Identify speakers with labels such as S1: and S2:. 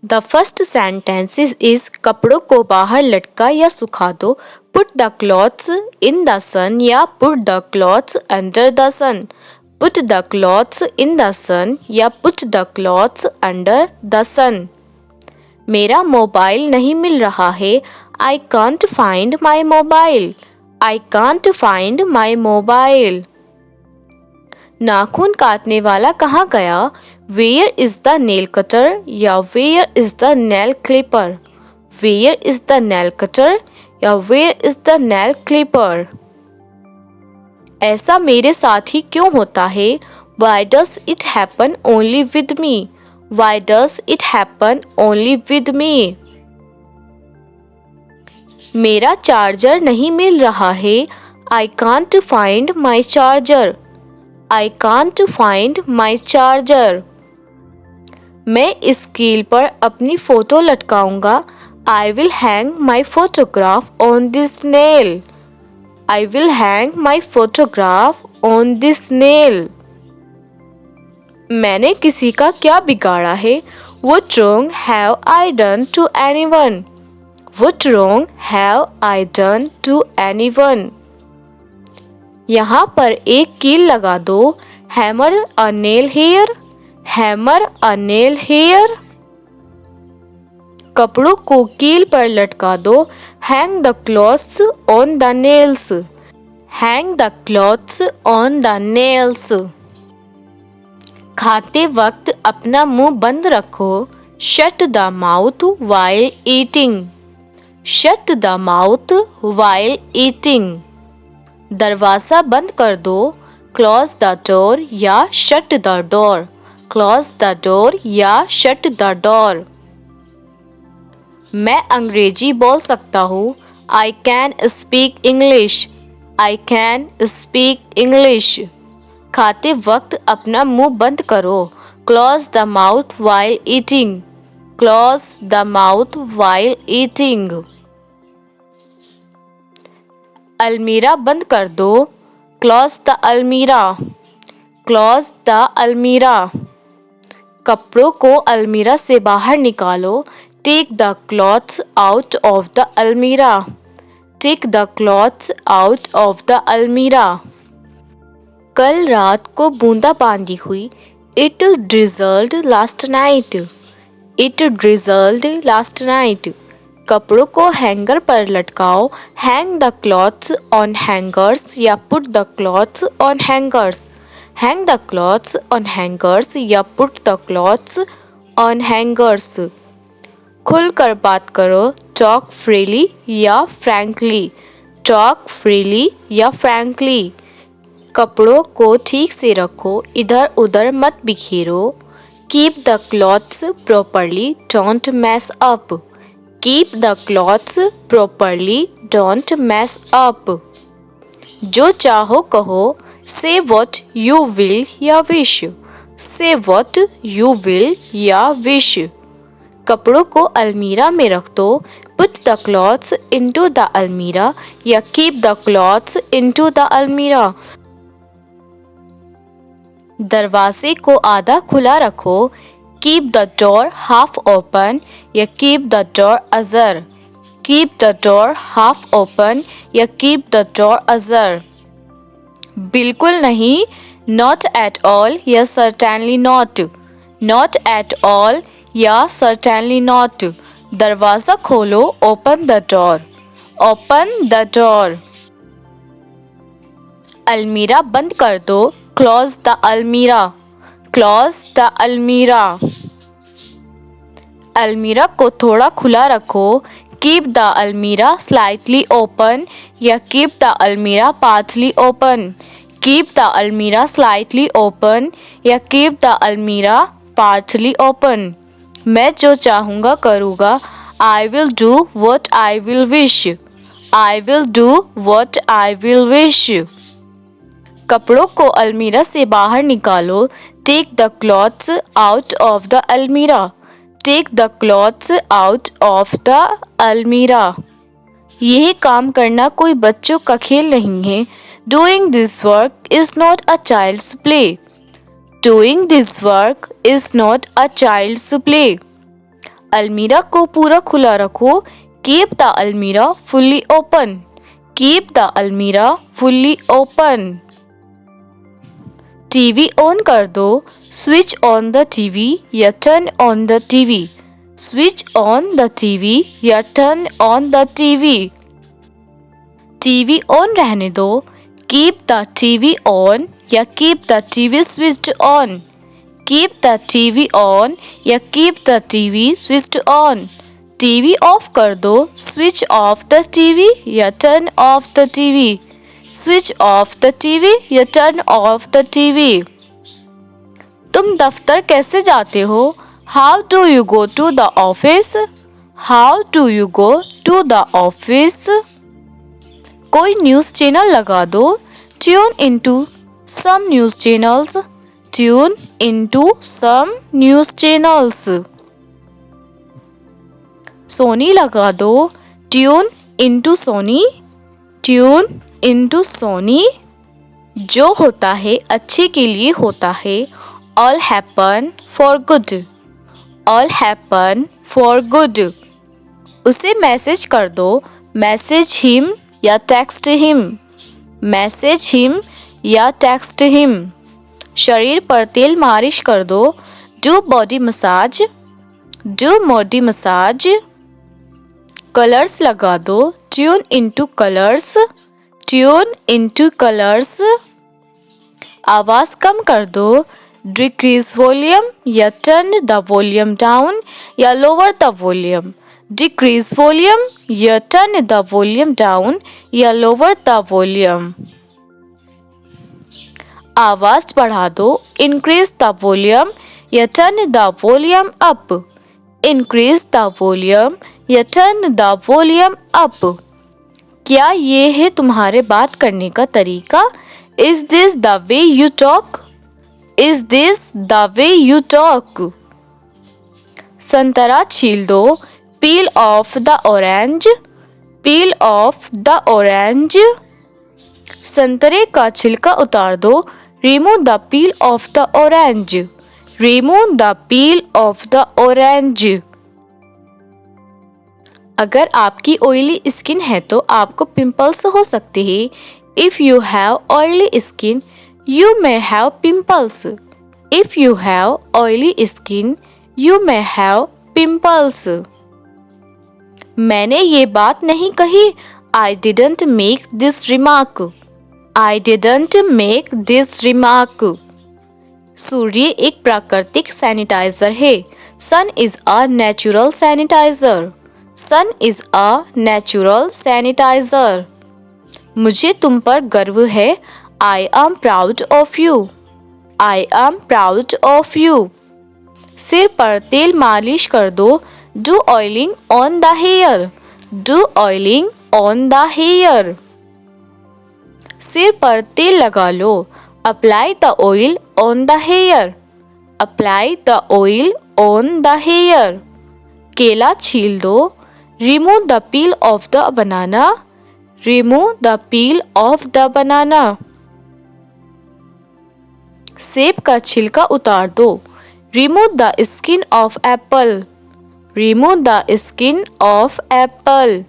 S1: The first sentence is कपड़ों को बाहर लटका या सुखा दो. Put the clothes in the sun या put the clothes under the sun. Put the clothes in the sun या put the clothes under the sun. मेरा मोबाइल नहीं मिल रहा है. I can't find my mobile. I can't find my mobile. नाखून काटने वाला कहाँ गया? Where is the nail cutter या where is the nail clipper. Where is the nail cutter या where is the nail clipper. ऐसा मेरे साथ ही क्यों होता है? Why does it happen only with me. Why does it happen only with me. मेरा चार्जर नहीं मिल रहा है. I can't find my charger. I can't find my charger. मैं इस कील पर अपनी फ़ोटो लटकाऊंगा. I will hang my photograph on this nail. I will hang my photograph on this nail. मैंने किसी का क्या बिगाड़ा है? What wrong have I done to anyone? What wrong have I done to anyone? यहाँ पर एक कील लगा दो. Hammer a nail here. Hammer a nail here. कपड़ों को कील पर लटका दो. Hang the clothes on the nails. Hang the clothes on the nails. खाते वक्त अपना मुंह बंद रखो. Shut the mouth while eating. Shut the mouth while eating. दरवाज़ा बंद कर दो. Close the door या shut the door. Close the door या shut the door. मैं अंग्रेजी बोल सकता हूँ. I can speak English. I can speak English. खाते वक्त अपना मुंह बंद करो. Close the mouth while eating. Close the mouth while eating. अलमीरा बंद कर दो. Close the almirah. Close the almirah. कपड़ों को अलमीरा से बाहर निकालो. Take the clothes out of the almirah. Take the clothes out of the almirah. कल रात को बूंदाबांदी हुई. It drizzled last night. It drizzled last night. कपड़ों को हैंगर पर लटकाओ. Hang the clothes on hangers या put the clothes on hangers. Hang the clothes on hangers या put the clothes on hangers. खुल कर बात करो. Talk freely या frankly. Talk freely या frankly. कपड़ों को ठीक से रखो. इधर उधर मत बिखेरो. Keep the clothes properly. Don't mess up. Keep the clothes properly. Don't mess up. जो चाहो कहो. Say what you will या wish. Say what you will या wish. कपड़ों को अलमीरा में रख दो. Put the clothes into the almirah या keep the clothes into the almirah. दरवाजे को आधा खुला रखो. Keep the door half open या keep the door ajar. Keep the door half open या keep the door ajar. बिल्कुल नहीं. Not at all या certainly not. Not at all या certainly not. दरवाज़ा खोलो. Open the door. Open the door. अलमीरा बंद कर दो. Close the almirah. Close the almirah. अलमीरा को थोड़ा खुला रखो. Keep the almirah slightly open या keep the almirah partly open. Keep the almirah slightly open या keep the almirah partly open. मैं जो चाहूँगा करूँगा. I will do what I will wish. I will do what I will wish. कपड़ों को अलमीरा से बाहर निकालो. Take the clothes out of the almirah. Take the clothes out of the almirah. यह काम करना कोई बच्चों का खेल नहीं है. Doing this work is not a child's play. Doing this work is not a child's play. अलमीरा को पूरा खुला रखो, keep the almirah fully open, keep the almirah fully open. TV on कर दो, स्विच ऑन द टीवी या turn on the TV, switch on the TV या turn on the TV. TV on रहने दो, कीप द टीवी ऑन या keep the TV switched on, keep the TV on या keep the TV switched on. TV off कर दो, switch off the TV या turn off the TV, switch off the TV या turn off the TV. तुम दफ्तर कैसे जाते हो? How do you go to the office, how do you go to the office. कोई न्यूज़ चैनल लगा दो, tune into some news channels, tune into some news channels. Sony लगा दो, tune into Sony, tune into Sony. जो होता है अच्छे के लिए होता है, all happen for good, all happen for good. उसे मैसेज कर दो, मैसेज हिम या टेक्स्ट हिम, मैसेज हिम या टेक्स्ट हिम। शरीर पर तेल मालिश कर दो, do body massage, do body massage. Colours लगा दो, tune into colours, tune into colours. आवाज़ कम कर दो, डिक्रीज वॉल्यूम या टर्न द वॉल्यूम डाउन या lower the volume, decrease volume या टर्न द वॉल्यूम डाउन या लोअर द वॉल्यूम। आवाज़ बढ़ा दो, इंक्रीज द वॉल्यूम या turn the volume up, increase the volume या टर्न द वॉल्यूम अप। क्या ये है तुम्हारे बात करने का तरीका? Is this the way you talk, is this the way you talk. संतरा छील दो, पील of the orange, peel of the orange. संतरे का छिलका उतार दो, remove the peel of the orange, remove the peel of the orange. अगर आपकी ऑयली स्किन है तो आपको पिंपल्स हो सकते हैं। If you have oily skin you may have pimples, if you have oily skin you may have pimples. मैंने ये बात नहीं कही, I didn't make this remark, I didn't make this remark. सूर्य एक प्राकृतिक सैनिटाइजर है, sun is a natural sanitizer, sun is a natural sanitizer. मुझे तुम पर गर्व है, I am proud of you, I am proud of you. सिर पर तेल मालिश कर दो, do oiling on the hair, do oiling on the hair. सिर पर तेल लगा लो, apply the oil on the hair, apply the oil on the hair. केला छील दो, remove the peel of the banana, remove the peel of the banana. सेब का छिलका उतार दो, remove the skin of apple, remove the skin of Apple.